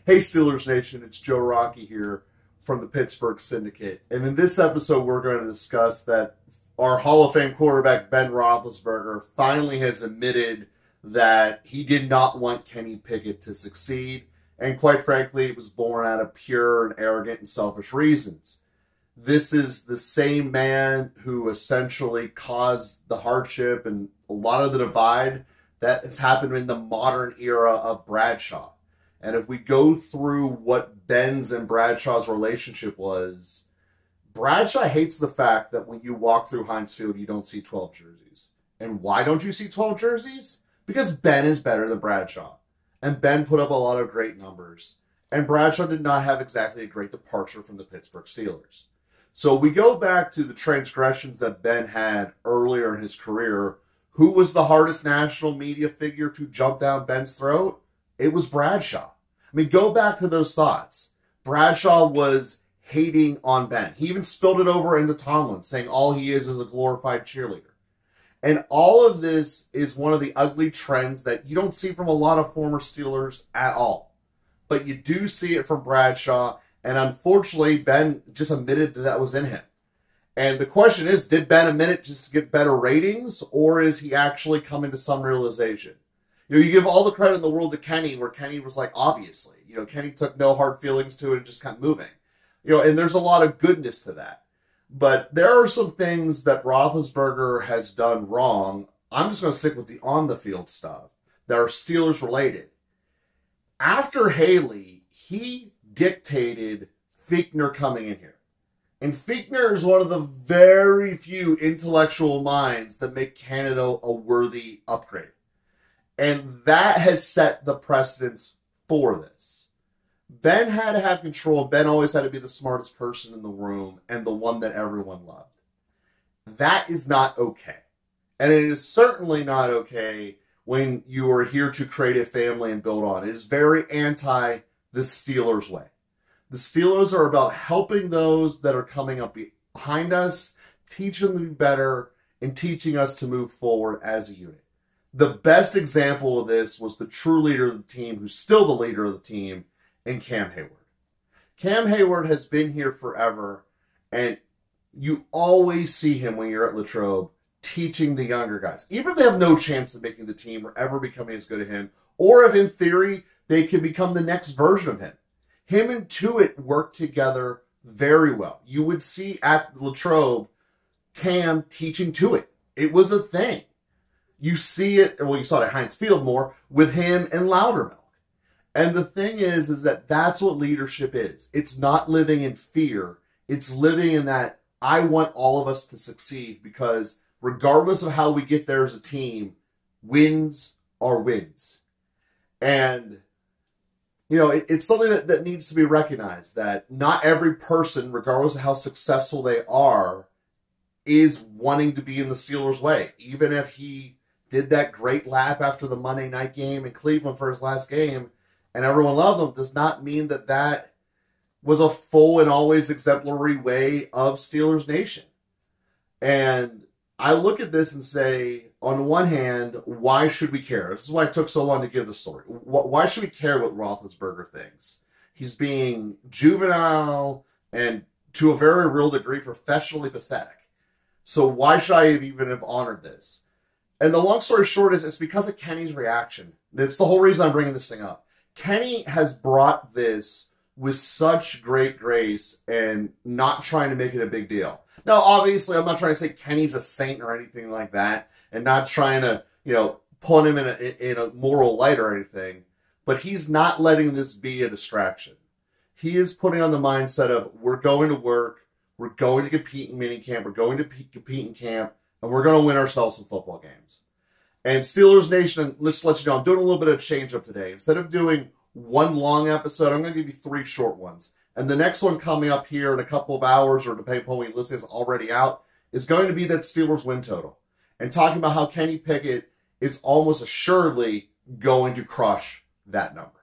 Hey Steelers Nation, it's Joe Rockey here from the Pittsburgh Syndicate. And in this episode, we're going to discuss that our Hall of Fame quarterback, Ben Roethlisberger, finally has admitted that he did not want Kenny Pickett to succeed. And quite frankly, it was born out of pure and arrogant and selfish reasons. This is the same man who essentially caused the hardship and a lot of the divide that has happened in the modern era of Bradshaw. And if we go through what Ben's and Bradshaw's relationship was, Bradshaw hates the fact that when you walk through Heinz Field, you don't see 12 jerseys. And why don't you see 12 jerseys? Because Ben is better than Bradshaw. And Ben put up a lot of great numbers. And Bradshaw did not have exactly a great departure from the Pittsburgh Steelers. So we go back to the transgressions that Ben had earlier in his career. Who was the hardest national media figure to jump down Ben's throat? It was Bradshaw. I mean, go back to those thoughts. Bradshaw was hating on Ben. He even spilled it over into Tomlin, saying all he is a glorified cheerleader. And all of this is one of the ugly trends that you don't see from a lot of former Steelers at all. But you do see it from Bradshaw, and unfortunately, Ben just admitted that was in him. And the question is, did Ben admit it just to get better ratings, or is he actually coming to some realization? You know, you give all the credit in the world to Kenny, where Kenny was like, obviously. You know, Kenny took no hard feelings to it and just kept moving. You know, and there's a lot of goodness to that. But there are some things that Roethlisberger has done wrong. I'm just going to stick with the on-the-field stuff that are Steelers-related. After Haley, he dictated Fichtner coming in here. And Fichtner is one of the very few intellectual minds that make Canada a worthy upgrade. And that has set the precedence for this. Ben had to have control. Ben always had to be the smartest person in the room and the one that everyone loved. That is not okay. And it is certainly not okay when you are here to create a family and build on. It is very anti the Steelers way. The Steelers are about helping those that are coming up behind us, teaching them to be better, and teaching us to move forward as a unit. The best example of this was the true leader of the team, who's still the leader of the team, in Cam Heyward. Cam Heyward has been here forever, and you always see him when you're at Latrobe teaching the younger guys. Even if they have no chance of making the team or ever becoming as good as him, or if in theory they can become the next version of him. Him and Tuitt work together very well. You would see at Latrobe Cam teaching Tuitt. It was a thing. You see it, well, you saw it at Heinz Field more, with him and Loudermilk. And the thing is that that's what leadership is. It's not living in fear. It's living in that I want all of us to succeed, because regardless of how we get there as a team, wins are wins. And, you know, it's something that needs to be recognized, that not every person, regardless of how successful they are, is wanting to be in the Steelers' way. Even if he did that great lap after the Monday night game in Cleveland for his last game, and everyone loved him, does not mean that that was a full and always exemplary way of Steelers Nation. And I look at this and say, on one hand, why should we care? This is why it took so long to give the story. Why should we care what Roethlisberger thinks? He's being juvenile and, to a very real degree, professionally pathetic. So why should I even have honored this? And the long story short is, it's because of Kenny's reaction. That's the whole reason I'm bringing this thing up. Kenny has brought this with such great grace and not trying to make it a big deal. Now, obviously, I'm not trying to say Kenny's a saint or anything like that, and not trying to, you know, put him in a moral light or anything, but he's not letting this be a distraction. He is putting on the mindset of, we're going to work, we're going to compete in minicamp, we're going to compete in camp, and we're going to win ourselves some football games. And Steelers Nation, let's let you know, I'm doing a little bit of change up today. Instead of doing one long episode, I'm going to give you 3 short ones. And the next one coming up here in a couple of hours, or depending upon when you listen, is already out, is going to be that Steelers win total. And talking about how Kenny Pickett is almost assuredly going to crush that number.